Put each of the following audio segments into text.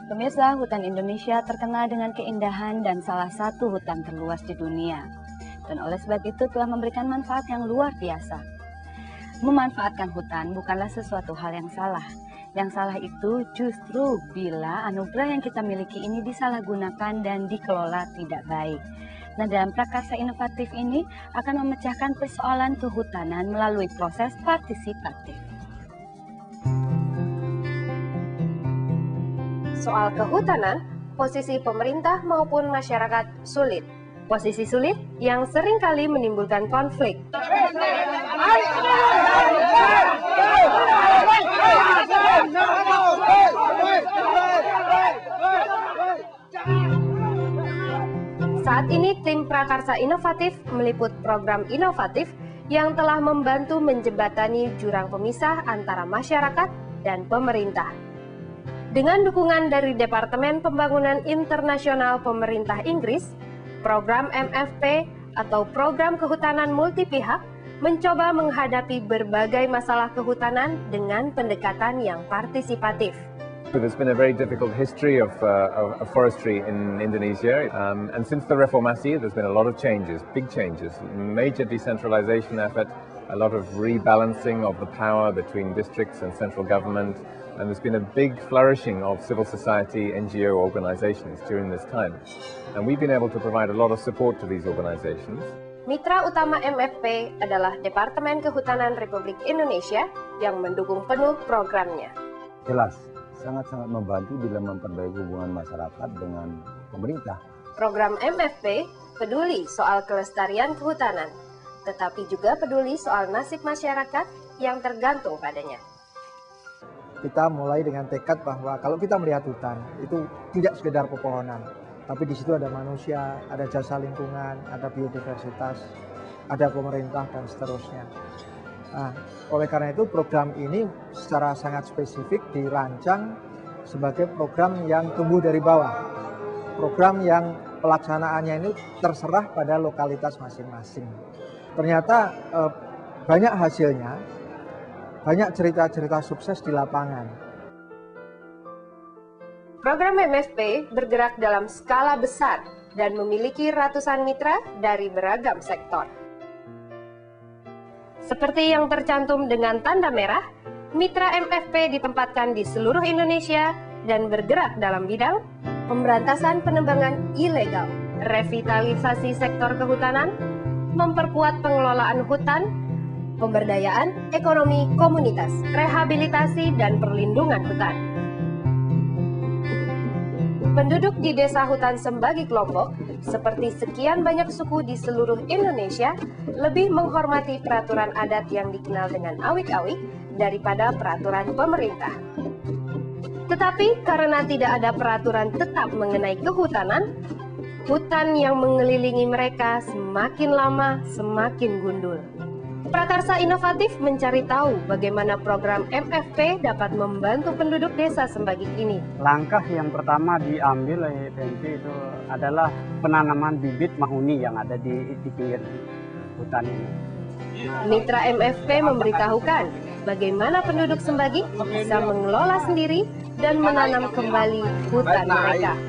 Pemirsa, hutan Indonesia terkenal dengan keindahan dan salah satu hutan terluas di dunia. Dan oleh sebab itu telah memberikan manfaat yang luar biasa. Memanfaatkan hutan bukanlah sesuatu hal yang salah. Yang salah itu justru bila anugerah yang kita miliki ini disalahgunakan dan dikelola tidak baik. Nah, dalam prakarsa inovatif ini akan memecahkan persoalan kehutanan melalui proses partisipatif. Soal kehutanan, posisi pemerintah maupun masyarakat sulit. Posisi sulit yang seringkali menimbulkan konflik. Saat ini tim Prakarsa Inovatif meliput program inovatif yang telah membantu menjembatani jurang pemisah antara masyarakat dan pemerintah. Dengan dukungan dari Departemen Pembangunan Internasional Pemerintah Inggris, program MFP atau Program Kehutanan Multipihak mencoba menghadapi berbagai masalah kehutanan dengan pendekatan yang partisipatif. There's been a very difficult history of forestry in Indonesia, and since the Reformasi, there's been a lot of changes, big changes, major decentralization effort, a lot of rebalancing of the power between districts and central government, and there's been a big flourishing of civil society NGO organizations during this time. And we've been able to provide a lot of support to these organizations. Mitra utama MFP adalah Departemen Kehutanan Republik Indonesia yang mendukung penuh programnya. Jelas, sangat-sangat membantu bila memperbaiki hubungan masyarakat dengan pemerintah. Program MFP peduli soal kelestarian kehutanan, tetapi juga peduli soal nasib masyarakat yang tergantung padanya. Kita mulai dengan tekad bahwa kalau kita melihat hutan, itu tidak sekedar pepohonan, tapi di situ ada manusia, ada jasa lingkungan, ada biodiversitas, ada pemerintah, dan seterusnya. Nah, oleh karena itu program ini secara sangat spesifik dirancang sebagai program yang tumbuh dari bawah. Program yang pelaksanaannya ini terserah pada lokalitas masing-masing. Ternyata banyak hasilnya, banyak cerita-cerita sukses di lapangan. Program MFP bergerak dalam skala besar dan memiliki ratusan mitra dari beragam sektor. Seperti yang tercantum dengan tanda merah, mitra MFP ditempatkan di seluruh Indonesia dan bergerak dalam bidang pemberantasan penebangan ilegal, revitalisasi sektor kehutanan, memperkuat pengelolaan hutan, pemberdayaan ekonomi komunitas, rehabilitasi dan perlindungan hutan. Penduduk di Desa Hutan Sembagi Kelompok, seperti sekian banyak suku di seluruh Indonesia, lebih menghormati peraturan adat yang dikenal dengan awik-awik daripada peraturan pemerintah. Tetapi karena tidak ada peraturan tetap mengenai kehutanan, hutan yang mengelilingi mereka semakin lama semakin gundul. Prakarsa Inovatif mencari tahu bagaimana program MFP dapat membantu penduduk desa Sembagi ini. Langkah yang pertama diambil oleh PMP itu adalah penanaman bibit mahuni yang ada di pinggir hutan ini. Mitra MFP memberitahukan bagaimana penduduk Sembagi bisa mengelola sendiri dan menanam kembali hutan mereka.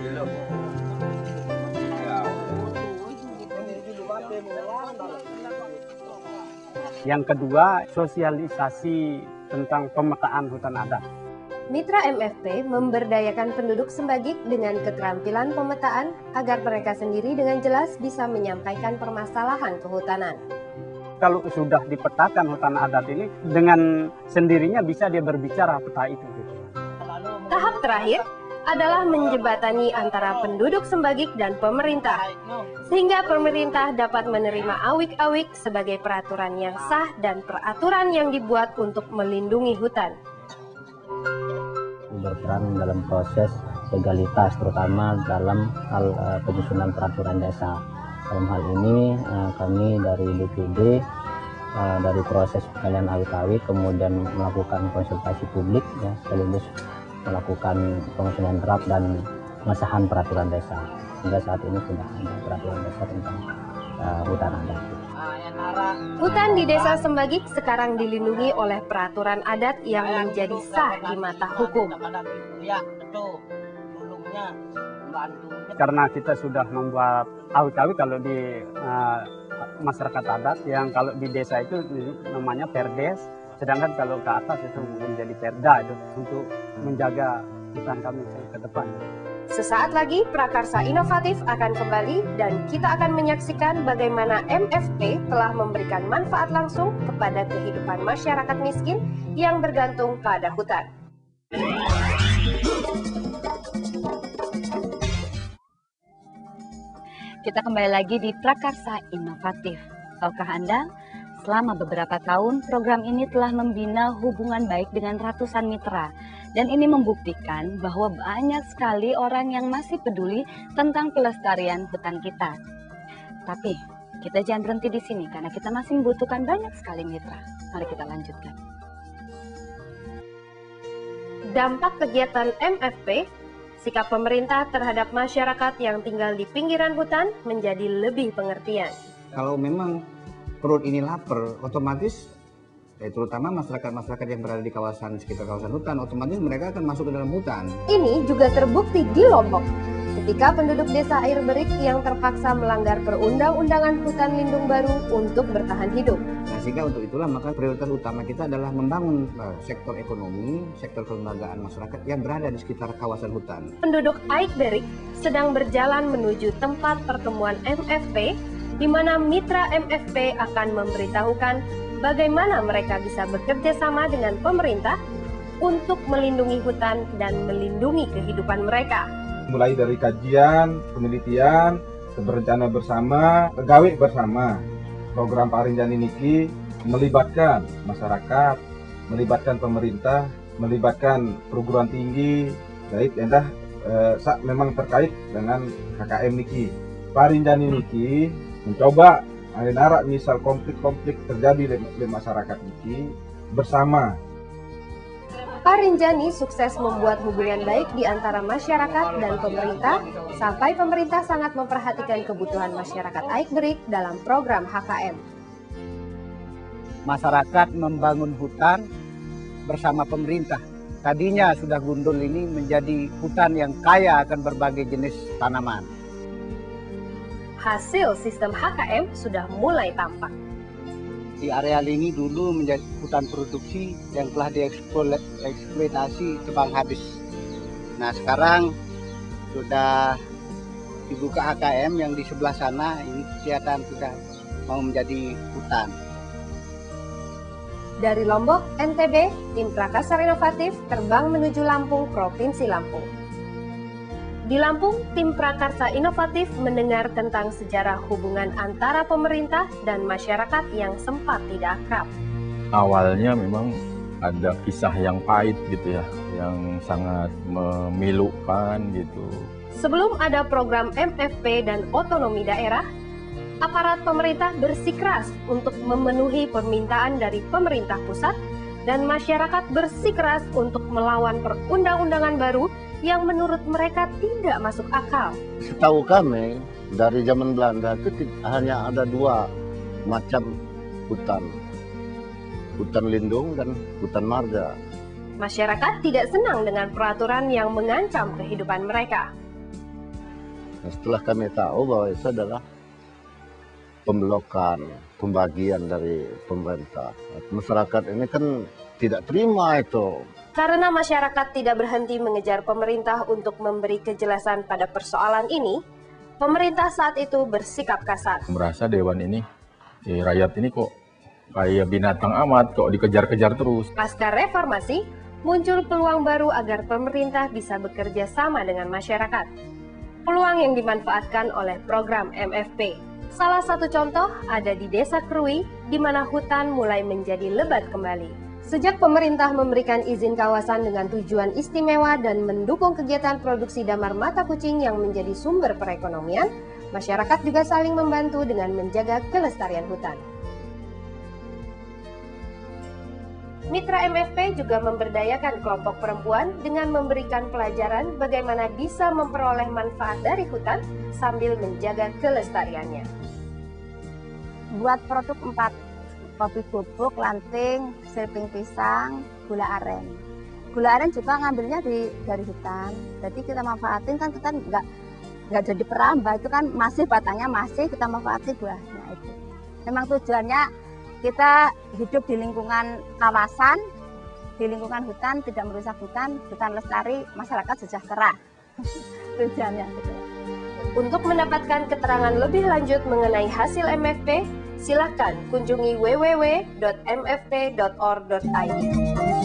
Yang kedua, sosialisasi tentang pemetaan hutan adat. Mitra MFP memberdayakan penduduk Sembagi dengan keterampilan pemetaan agar mereka sendiri dengan jelas bisa menyampaikan permasalahan kehutanan. Kalau sudah dipetakan hutan adat ini, dengan sendirinya bisa dia berbicara peta itu. Tahap terakhir adalah menjembatani antara penduduk Sembagi dan pemerintah, sehingga pemerintah dapat menerima awik-awik sebagai peraturan yang sah dan peraturan yang dibuat untuk melindungi hutan. Berperan dalam proses legalitas, terutama dalam hal penyusunan peraturan desa. Dalam hal ini kami dari DPD dari proses pengalihan awik-awik kemudian melakukan konsultasi publik, ya, sekaligus melakukan penyusunan draft dan pengesahan peraturan desa. Hingga saat ini sudah ada peraturan desa tentang hutan adat. Hutan di Desa Sembagik sekarang dilindungi oleh peraturan adat yang menjadi sah di mata hukum. Karena kita sudah membuat awik-awik kalau di masyarakat adat, yang kalau di desa itu namanya perdes, sedangkan kalau ke atas itu menjadi perda itu untuk menjaga hutan kami ke depan. Sesaat lagi Prakarsa Inovatif akan kembali dan kita akan menyaksikan bagaimana MFP telah memberikan manfaat langsung kepada kehidupan masyarakat miskin yang bergantung pada hutan. Kita kembali lagi di Prakarsa Inovatif. Tahukah Anda, selama beberapa tahun program ini telah membina hubungan baik dengan ratusan mitra. Dan ini membuktikan bahwa banyak sekali orang yang masih peduli tentang pelestarian hutan kita. Tapi kita jangan berhenti di sini karena kita masih membutuhkan banyak sekali mitra. Mari kita lanjutkan. Dampak kegiatan MFP, sikap pemerintah terhadap masyarakat yang tinggal di pinggiran hutan menjadi lebih pengertian. Kalau memang perut ini lapar, otomatis terutama masyarakat-masyarakat yang berada di kawasan sekitar kawasan hutan, otomatis mereka akan masuk ke dalam hutan. Ini juga terbukti di Lombok, ketika penduduk desa Air Berik yang terpaksa melanggar perundang-undangan hutan lindung baru untuk bertahan hidup. Nah, sehingga untuk itulah maka prioritas utama kita adalah membangun sektor ekonomi, sektor kelembagaan masyarakat yang berada di sekitar kawasan hutan. Penduduk Air Berik sedang berjalan menuju tempat pertemuan MFP, di mana mitra MFP akan memberitahukan bagaimana mereka bisa bekerja sama dengan pemerintah untuk melindungi hutan dan melindungi kehidupan mereka. Mulai dari kajian, penelitian, berencana bersama, pegawai bersama. Program Parinjani niki melibatkan masyarakat, melibatkan pemerintah, melibatkan perguruan tinggi, baik endah memang terkait dengan KKM niki. Parinjani niki mencoba narak misal konflik-konflik terjadi di masyarakat ini bersama. Parinjani sukses membuat hubungan baik di antara masyarakat dan pemerintah, sampai pemerintah sangat memperhatikan kebutuhan masyarakat Aik Berik dalam program HKM. Masyarakat membangun hutan bersama pemerintah. Tadinya sudah gundul ini menjadi hutan yang kaya akan berbagai jenis tanaman. Hasil sistem HKM sudah mulai tampak. Di areal ini dulu menjadi hutan produksi yang telah dieksploitasi tebang habis. Nah, sekarang sudah dibuka HKM yang di sebelah sana, ini kelihatan sudah mau menjadi hutan. Dari Lombok, NTB, tim Prakarsa Inovatif terbang menuju Lampung, Provinsi Lampung. Di Lampung, tim Prakarsa Inovatif mendengar tentang sejarah hubungan antara pemerintah dan masyarakat yang sempat tidak akrab. Awalnya memang ada kisah yang pahit gitu ya, yang sangat memilukan gitu. Sebelum ada program MFP dan otonomi daerah, aparat pemerintah bersikeras untuk memenuhi permintaan dari pemerintah pusat dan masyarakat bersikeras untuk melawan perundang-undangan baru yang menurut mereka tidak masuk akal. Setahu kami, dari zaman Belanda itu hanya ada dua macam hutan. Hutan lindung dan hutan marga. Masyarakat tidak senang dengan peraturan yang mengancam kehidupan mereka. Nah, setelah kami tahu bahwa itu adalah pembelokan, pembagian dari pemerintah. Masyarakat ini kan tidak terima itu. Karena masyarakat tidak berhenti mengejar pemerintah untuk memberi kejelasan pada persoalan ini, pemerintah saat itu bersikap kasar. Merasa dewan ini, rakyat ini kok kayak binatang amat, kok dikejar-kejar terus. Pasca reformasi, muncul peluang baru agar pemerintah bisa bekerja sama dengan masyarakat. Peluang yang dimanfaatkan oleh program MFP. Salah satu contoh ada di Desa Krui, di mana hutan mulai menjadi lebat kembali. Sejak pemerintah memberikan izin kawasan dengan tujuan istimewa dan mendukung kegiatan produksi damar mata kucing yang menjadi sumber perekonomian, masyarakat juga saling membantu dengan menjaga kelestarian hutan. Mitra MFP juga memberdayakan kelompok perempuan dengan memberikan pelajaran bagaimana bisa memperoleh manfaat dari hutan sambil menjaga kelestariannya. buat produk 4, kopi bubuk, lanting, sirping pisang, gula aren. Gula aren juga ngambilnya dari hutan, jadi kita manfaatin kan, kita nggak jadi perambah, itu kan masih batangnya masih, kita manfaati buahnya itu. Memang tujuannya kita hidup di lingkungan kawasan, di lingkungan hutan, tidak merusak hutan lestari, masyarakat sejahtera. Tujuannya gitu. Untuk mendapatkan keterangan lebih lanjut mengenai hasil MFP, silakan kunjungi www.mfp.or.id.